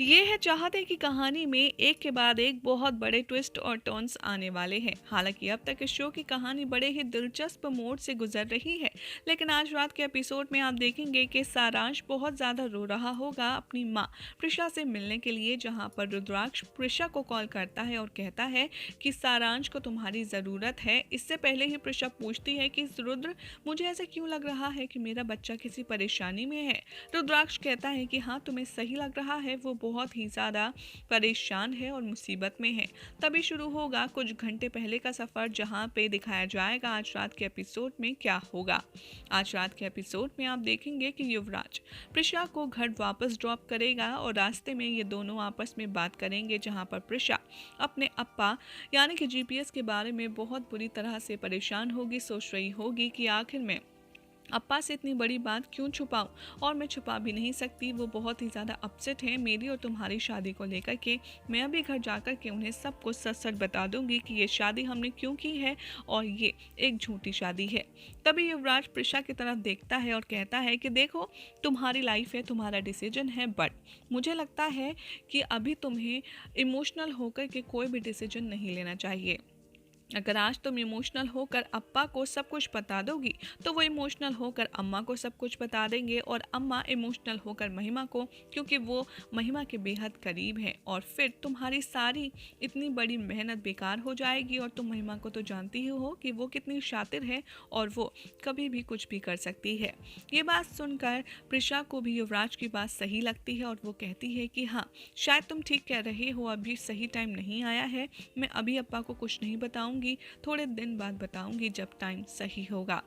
ये है चाहते की कहानी में एक के बाद एक बहुत बड़े ट्विस्ट और टर्न्स आने वाले हैं। हालांकि अब तक इस शो की कहानी बड़े ही दिलचस्प मोड़ से गुजर रही है, लेकिन आज रात के एपिसोड में आप देखेंगे कि सारांश बहुत ज़्यादा रो रहा होगा अपनी माँ प्रिशा से मिलने के लिए, जहाँ पर रुद्राक्ष प्रिशा को कॉल करता है और कहता है कि सारांश को तुम्हारी ज़रूरत है। इससे पहले ही प्रिशा पूछती है कि रुद्र, मुझे ऐसा क्यों लग रहा है कि मेरा बच्चा किसी परेशानी में है। रुद्राक्ष कहता है कि हाँ, तुम्हें सही लग रहा है, वो बहुत ही ज़्यादा परेशान है और मुसीबत में है। तभी शुरू होगा कुछ घंटे पहले का सफ़र, जहाँ पे दिखाया जाएगा आज रात के एपिसोड में क्या होगा। आज रात के एपिसोड में आप देखेंगे कि युवराज प्रिशा को घर वापस ड्रॉप करेगा और रास्ते में ये दोनों आपस में बात करेंगे, जहाँ पर प्रिशा अपने अप्पा यानी कि जीपीएस के बारे में बहुत बुरी तरह से परेशान होगी। सोच रही होगी कि आखिर में अप्पा से इतनी बड़ी बात क्यों छुपाऊं, और मैं छुपा भी नहीं सकती। वो बहुत ही ज़्यादा अपसेट है मेरी और तुम्हारी शादी को लेकर के। मैं अभी घर जाकर के उन्हें सब कुछ सच सच बता दूंगी कि ये शादी हमने क्यों की है और ये एक झूठी शादी है। तभी युवराज प्रिशा की तरफ देखता है और कहता है कि देखो, तुम्हारी लाइफ है, तुम्हारा डिसीजन है, बट मुझे लगता है कि अभी तुम्हें इमोशनल होकर के कोई भी डिसीजन नहीं लेना चाहिए। अगर आज तुम इमोशनल होकर अप्पा को सब कुछ बता दोगी तो वो इमोशनल होकर अम्मा को सब कुछ बता देंगे, और अम्मा इमोशनल होकर महिमा को, क्योंकि वो महिमा के बेहद करीब हैं, और फिर तुम्हारी सारी इतनी बड़ी मेहनत बेकार हो जाएगी। और तुम महिमा को तो जानती ही हो कि वो कितनी शातिर है और वो कभी भी कुछ भी कर सकती है। ये बात सुनकर प्रिशा को भी युवराज की बात सही लगती है और वो कहती है कि हाँ, शायद तुम ठीक कह रहे हो, अभी सही टाइम नहीं आया है। मैं अभी अप्पा को कुछ नहीं बताऊंगी, थोड़े दिन बाद बताऊंगी जब टाइम सही होगा।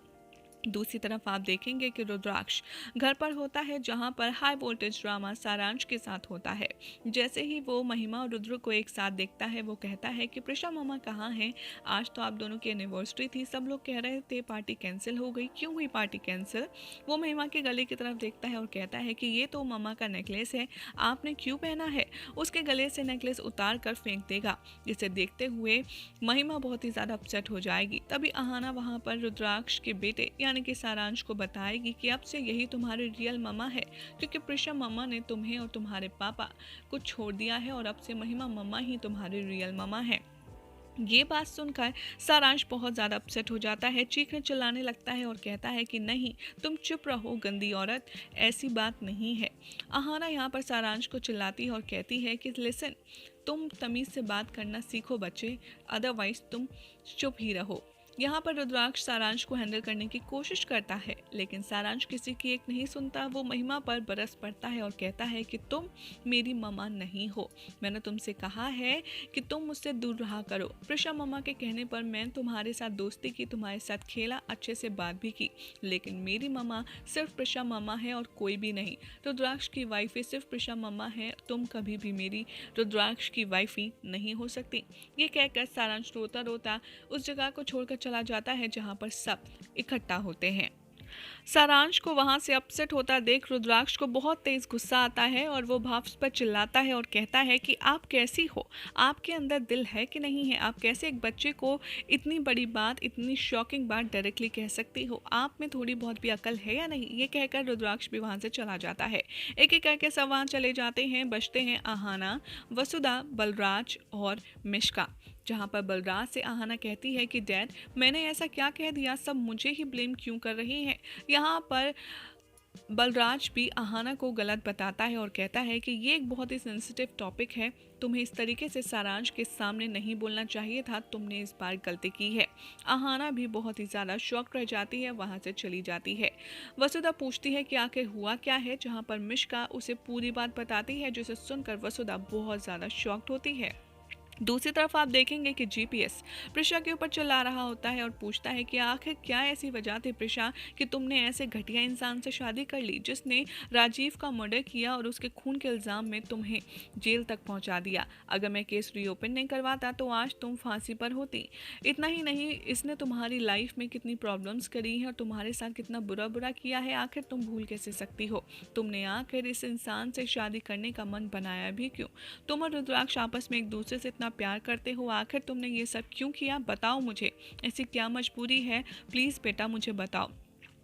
दूसरी तरफ आप देखेंगे कि रुद्राक्ष घर पर होता है, जहां पर हाई वोल्टेज ड्रामा सारांश के साथ होता है। जैसे ही वो महिमा और रुद्र को एक साथ देखता है, वो कहता है कि प्रिशा मामा कहाँ हैं? आज तो आप दोनों की एनिवर्सरी थी, सब लोग कह रहे थे पार्टी कैंसिल हो गई, क्यों हुई पार्टी कैंसिल? वो महिमा के गले की तरफ देखता है और कहता है कि ये तो मामा का नेकलेस है, आपने क्यों पहना है? उसके गले से नेकलेस उतार कर फेंक देगा, जिसे देखते हुए महिमा बहुत ही ज़्यादा अपसेट हो जाएगी। तभी अहाना वहाँ पर रुद्राक्ष के बेटे यानी कि सारांश को बताएगी कि अब से यही तुम्हारी रियल मम्मा है, क्योंकि प्रिशा मम्मा ने तुम्हें और तुम्हारे पापा को छोड़ दिया है और अब से महिमा मम्मा ही तुम्हारी रियल मम्मा है। ये बात सुनकर सारांश बहुत ज़्यादा अपसेट हो जाता है, चीखने चिल्लाने लगता है और कहता है कि नहीं, तुम चुप रहो गंदी औरत, ऐसी बात नहीं है। अहाना यहाँ पर सारांश को चिल्लाती है और कहती है कि लिसन, तुम तमीज़ से बात करना सीखो बच्चे, अदरवाइज तुम चुप ही रहो। यहाँ पर रुद्राक्ष सारांश को हैंडल करने की कोशिश करता है, लेकिन सारांश किसी की एक नहीं सुनता। वो महिमा पर बरस पड़ता है और कहता है कि तुम मेरी मम्मा नहीं हो, मैंने तुमसे कहा है कि तुम मुझसे दूर रहा करो। प्रिशा मम्मा के कहने पर मैं तुम्हारे साथ दोस्ती की, तुम्हारे साथ खेला, अच्छे से बात भी की, लेकिन मेरी मम्मा सिर्फ प्रिशा मम्मा है और कोई भी नहीं। रुद्राक्ष की वाइफी सिर्फ प्रिशा मम्मा है, तुम कभी भी मेरी रुद्राक्ष की वाइफी नहीं हो सकती। ये कहकर सारांश रोता रोता उस जगह को छोड़कर चला जाता है जहाँ पर सब इकट्ठा होते हैं। सारांश को वहां से अपसेट होता देख रुद्राक्ष को बहुत तेज गुस्सा आता है और वो भाप्स पर चिल्लाता है और कहता है कि आप कैसी हो, आपके अंदर दिल है कि नहीं है? आप कैसे एक बच्चे को इतनी बड़ी बात, इतनी शॉकिंग बात डायरेक्टली कह सकती हो? आप में थोड़ी बहुत भी अकल है या नहीं? ये कहकर रुद्राक्ष भी वहां से चला जाता है। एक एक करके सब वहाँ चले जाते हैं। बचते हैं अहाना, वसुधा, बलराज और मिश्का, जहाँ पर बलराज से अहाना कहती है कि डैड, मैंने ऐसा क्या कह दिया, सब मुझे ही ब्लेम क्यों कर रही हैं? यहाँ पर बलराज भी अहाना को गलत बताता है और कहता है कि ये एक बहुत ही सेंसिटिव टॉपिक है, तुम्हें इस तरीके से सारांश के सामने नहीं बोलना चाहिए था, तुमने इस बार गलती की है। अहाना भी बहुत ही ज़्यादा शॉक रह जाती है, वहाँ से चली जाती है। वसुधा पूछती है कि आखिर हुआ क्या है, जहाँ पर मिश्का उसे पूरी बात बताती है, जिसे सुनकर वसुधा बहुत ज़्यादा शॉक्ड होती है। दूसरी तरफ आप देखेंगे कि जीपीएस प्रिशा के ऊपर चिल्ला रहा होता है और पूछता है कि आखिर क्या ऐसी वजह थी प्रिशा कि तुमने ऐसे घटिया इंसान से शादी कर ली, जिसने राजीव का मर्डर किया और उसके खून के इल्ज़ाम में तुम्हें जेल तक पहुंचा दिया। अगर मैं केस रीओपन नहीं करवाता तो आज तुम फांसी पर होती। इतना ही नहीं, इसने तुम्हारी लाइफ में कितनी प्रॉब्लम्स करी हैं और तुम्हारे साथ कितना बुरा बुरा किया है, आखिर तुम भूल कैसे सकती हो? तुमने आखिर इस इंसान से शादी करने का मन बनाया भी क्यों? तुम और रुद्राक्ष आपस में एक दूसरे से इतना प्यार करते हो, आखिर तुमने ये सब क्यों किया, बताओ मुझे, ऐसी क्या मजबूरी है, प्लीज़ बेटा मुझे बताओ।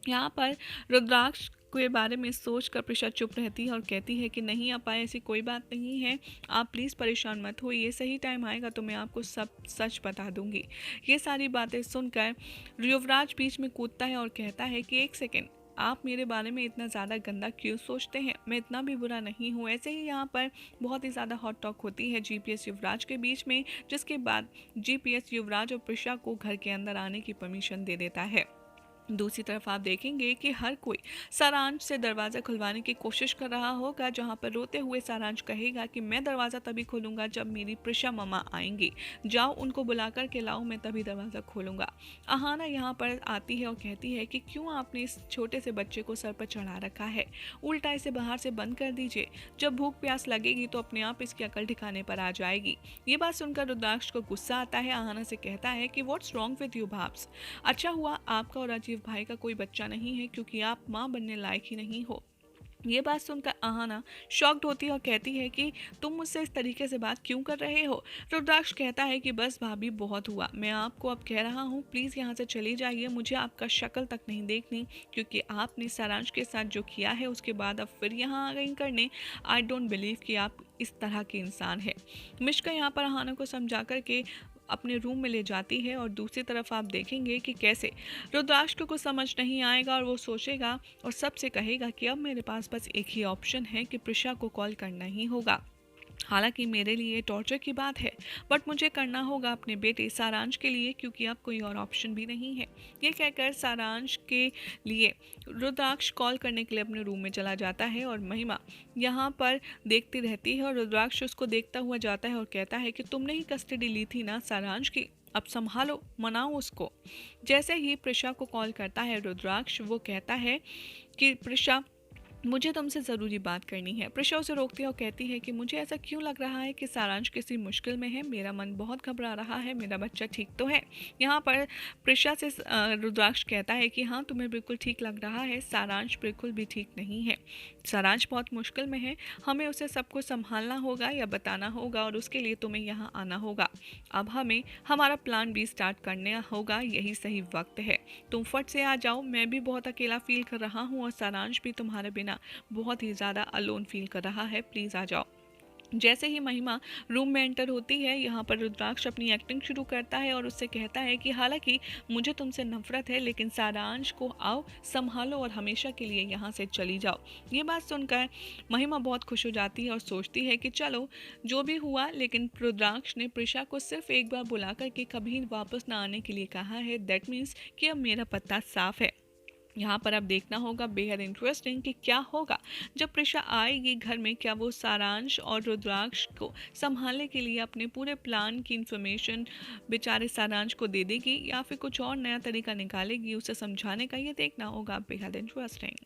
यहाँ पर रुद्राक्ष के बारे में सोच कर प्रिशा चुप रहती है और कहती है कि नहीं अपा, ऐसी कोई बात नहीं है, आप प्लीज़ परेशान मत हो, ये सही टाइम आएगा तो मैं आपको सब सच बता दूंगी। ये सारी बातें सुनकर युवराज बीच में कूदता है और कहता है कि एक सेकेंड, आप मेरे बारे में इतना ज़्यादा गंदा क्यों सोचते हैं, मैं इतना भी बुरा नहीं हूँ। ऐसे ही यहाँ पर बहुत ही ज़्यादा हॉट टॉक होती है जीपीएस युवराज के बीच में, जिसके बाद जीपीएस युवराज और प्रिशा को घर के अंदर आने की परमिशन दे देता है। दूसरी तरफ आप देखेंगे कि हर कोई सारांश से दरवाज़ा खुलवाने की कोशिश कर रहा होगा, जहां पर रोते हुए सारांश कहेगा कि मैं दरवाज़ा तभी खोलूंगा जब मेरी प्रिशा मम्मा आएंगी, जाओ उनको बुला कर के लाओ, मैं तभी दरवाज़ा खोलूंगा। अहाना यहां पर आती है और कहती है कि क्यों आपने इस छोटे से बच्चे को सर पर चढ़ा रखा है, उल्टा इसे बाहर से बंद कर दीजिए, जब भूख प्यास लगेगी तो अपने आप इसकी अकल ठिकाने पर आ जाएगी। ये बात सुनकर रुद्राक्ष को गुस्सा आता है। अहाना से कहता है कि व्हाट्स रॉन्ग विद यू भाब्स, अच्छा हुआ आपका और राजीव भाई का कोई बच्चा नहीं है, क्योंकि आप माँ बनने लायक ही नहीं हो। ये बात सुनकर अहाना शॉक्ड होती है और कहती है कि तुम मुझसे इस तरीके से बात क्यों कर रहे हो। रुद्राक्ष कहता है कि बस भाभी बहुत हुआ, मैं आपको अब कह रहा हूँ, प्लीज़ यहाँ से चली जाइए, मुझे आपका शक्ल तक नहीं देखनी, क्योंकि आपने सारांश के साथ जो किया है उसके बाद अब फिर यहाँ आ गई करने। आई डोंट बिलीव कि आप इस तरह के इंसान है। मिश्का यहाँ पर अहाना को समझा कर के अपने रूम में ले जाती है और दूसरी तरफ आप देखेंगे कि कैसे रुद्राक्ष को कुछ समझ नहीं आएगा और वो सोचेगा और सबसे कहेगा कि अब मेरे पास बस एक ही ऑप्शन है कि प्रिशा को कॉल करना ही होगा। हालांकि मेरे लिए टॉर्चर की बात है, बट मुझे करना होगा अपने बेटे सारांश के लिए, क्योंकि अब कोई और ऑप्शन भी नहीं है। ये कहकर सारांश के लिए रुद्राक्ष कॉल करने के लिए अपने रूम में चला जाता है और महिमा यहाँ पर देखती रहती है और रुद्राक्ष उसको देखता हुआ जाता है और कहता है कि तुमने ही कस्टडी ली थी ना सारांश की, अब संभालो, मनाओ उसको। जैसे ही प्रिशा को कॉल करता है रुद्राक्ष, वो कहता है कि प्रिशा मुझे तुमसे ज़रूरी बात करनी है। प्रिशा उसे रोकती है और कहती है कि मुझे ऐसा क्यों लग रहा है कि सारांश किसी मुश्किल में है, मेरा मन बहुत घबरा रहा है, मेरा बच्चा ठीक तो है। यहाँ पर प्रिशा से रुद्राक्ष कहता है कि हाँ तुम्हें बिल्कुल ठीक लग रहा है, सारांश बिल्कुल भी ठीक नहीं है, सारांश बहुत मुश्किल में है, हमें उसे सब कुछ संभालना होगा या बताना होगा और उसके लिए तुम्हें यहाँ आना होगा। अब हमें हमारा प्लान भी स्टार्ट करना होगा, यही सही वक्त है, तुम फट से आ जाओ, मैं भी बहुत अकेला फील कर रहा हूँ और सारांश भी तुम्हारे बिना बहुत ही ज़्यादा अलोन फील कर रहा है, प्लीज़ आ जाओ। जैसे ही महिमा रूम में एंटर होती है, यहाँ पर रुद्राक्ष अपनी एक्टिंग शुरू करता है और उससे कहता है कि हालांकि मुझे तुमसे नफरत है, लेकिन सारांश को आओ संभालो और हमेशा के लिए यहाँ से चली जाओ। ये बात सुनकर महिमा बहुत खुश हो जाती है और सोचती है कि चलो जो भी हुआ, लेकिन रुद्राक्ष ने प्रिशा को सिर्फ एक बार बुला कर के कभी वापस ना आने के लिए कहा है, दैट मीन्स कि अब मेरा पत्ता साफ है। यहाँ पर अब देखना होगा बेहद इंटरेस्टिंग कि क्या होगा जब प्रिशा आएगी घर में, क्या वो सारांश और रुद्राक्ष को संभालने के लिए अपने पूरे प्लान की इंफॉर्मेशन बेचारे सारांश को दे देगी या फिर कुछ और नया तरीका निकालेगी उसे समझाने का, ये देखना होगा बेहद इंटरेस्टिंग।